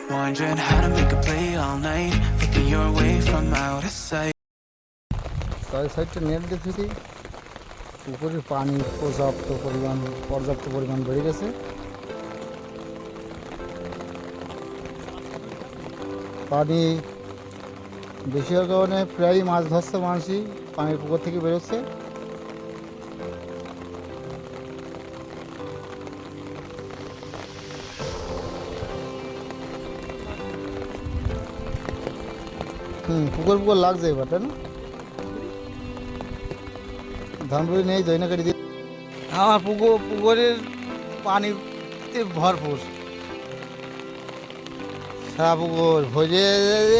Wondering how to make a play all night, looking your way from out of sight. চারি সাইডটা net দেখেছি, পুকুরের পানি পর্যাপ্ত পরিমাণ বেড়ে গেছে। পানি বেশি হওয়ার কারণে প্রায়ই মাছ ধরছে মানুষই, পানির পুকুর থেকে বেরোচ্ছে। পুকুর লাগছে এবার, তাই না? ধানপুরি নেই, দইনাকারি দিয়ে আমার পুকুরের পানিতে ভরপুর, সারা পুকুর ভরে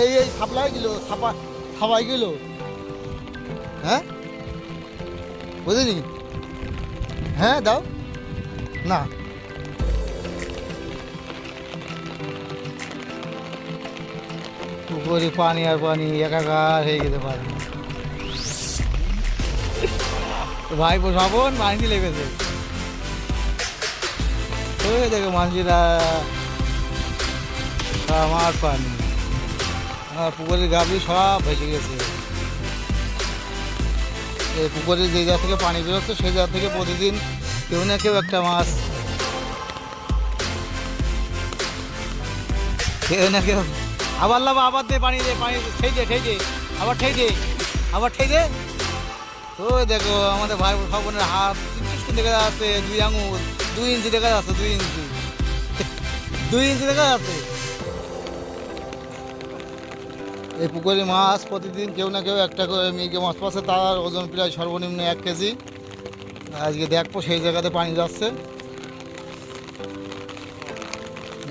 এই সাপ্লাই গেল, ছাপাই গেল। হ্যাঁ বুঝলি? হ্যাঁ দাও না, পুকুরে পানি আর পানি একাকার হয়ে যেতে পারে। ভাই শ্রাবণ মানসি লেগেছে, দেখো মানসিরা আমার পানি, আমার পুকুরের গাভী সব ভেসে গেছে। এই পুকুরে যে জায়গা থেকে পানি বেরোচ্ছে সেই জায়গা থেকে প্রতিদিন কেউ না কেউ একটা মাছ, কেউ না কেউ আবার লাভ, আবার দে পানি, দে পানি, ঠেই দে আবার ঠেই দে। তো দেখো আমাদের ভাই বোনের হাত দেখা যাচ্ছে, 2 আঙুল, 2 ইঞ্চি দেখা যাচ্ছে, 2 ইঞ্চি দেখা যাচ্ছে। এই পুকুরে মাছ প্রতিদিন কেউ না কেউ একটা করে মিগে মাছ পাচ্ছে, তার ওজন প্রায় সর্বনিম্ন 1 কেজি। আজকে দেখবো সেই জায়গাতে পানি যাচ্ছে,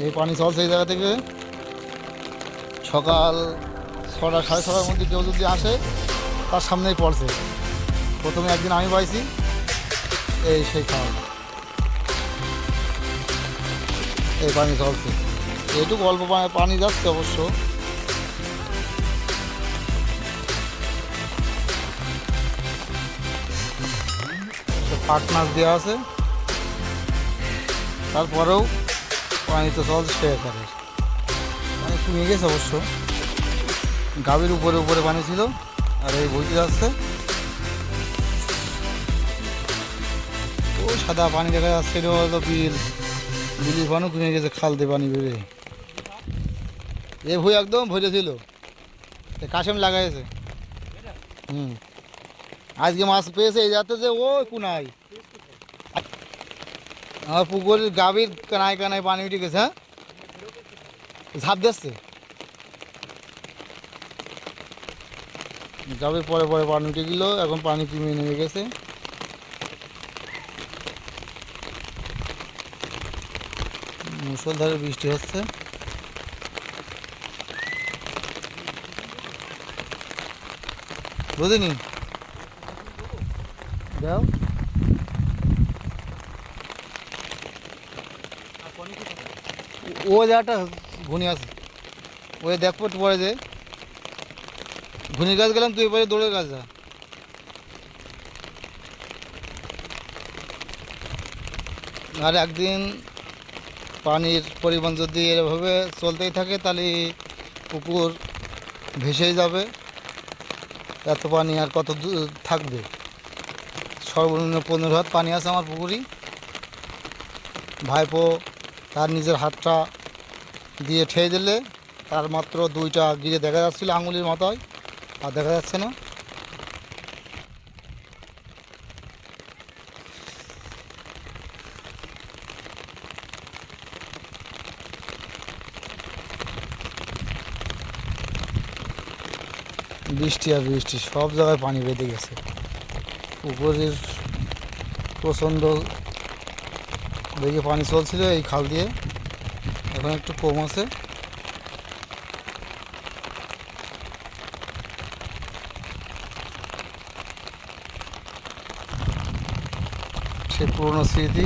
এই পানি চলছে এই জায়গা থেকে। সকাল 6টা 6:30টার মধ্যে কেউ যদি আসে তার সামনেই পড়ছে। প্রথমে একদিন আমি পাইছি, এই সেই খাওয়া, এই পানি চলছে, এইটুকু অল্প পানি যাচ্ছে অবশ্য। ফাঁক মাছ দেওয়া আছে, তারপরেও পানি তো চলছে সে আকারে। পানি কমে গেছে অবশ্য, গাভীর উপরে পানি ছিল আর এই বইতে যাচ্ছে। ওই সাদা পানি দেখা যাচ্ছে, এটা হলো বিলির পানও কমে গেছে, খাল দিয়ে পানি বেড়ে। এই ভুই একদম ভরেছিল, কাশেম লাগাইছে। আজকে মাছ পেয়েছে এই যাতে যে ওই কোনায় আমার পুকুরের গাভীর কানায় পানি উঠে গেছে। হ্যাঁ ঝাঁপ দিচ্ছে, গাভীর পরে পানি উঠে গেল, এখন পানি কমে নেমে গেছে। মুষলধারে বৃষ্টি হচ্ছে। বুঝিনি দাও, ও জায়গাটা ঘুনি আছে, ওই দেখবো পরে যে ঘুনি গাছ গেলাম, তুই পরে দৌড়ে গাছ যা। আর একদিন পানির পরিমাণ যদি এভাবে চলতেই থাকে তাহলে পুকুর ভেসেই যাবে। এত পানি আর কত থাকবে? সর্বনিম্ন 15 হাত পানি আছে আমার পুকুরই। ভাইপো তার নিজের হাতটা দিয়ে ঠেয়ে দিলে তার মাত্র 2টা গিরে দেখা যাচ্ছিল আঙুলির মাথায়, আর দেখা যাচ্ছে না। বৃষ্টি আর বৃষ্টি, সব জায়গায় পানি বেঁধে গেছে। পুকুরের প্রচণ্ড বেগে পানি চলছিল এই খাল দিয়ে, এখন একটু কম আছে। সে পুরনো স্মৃতি,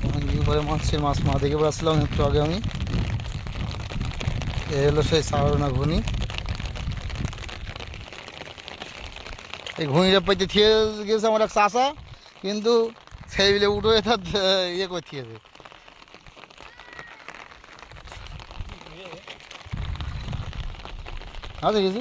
অনেকদিন পরে মাছ দেখে বেড়াচ্ছিলাম একটু আগে আমি। এ হলো সেই সারনা ঘুনি। এই ঘুনিটা পাইতে থিয়ে গেছে আমার এক চাষা, কিন্তু সেই বিলে উঠে তার ইয়ে করে থিয়েছে। আছে কিছু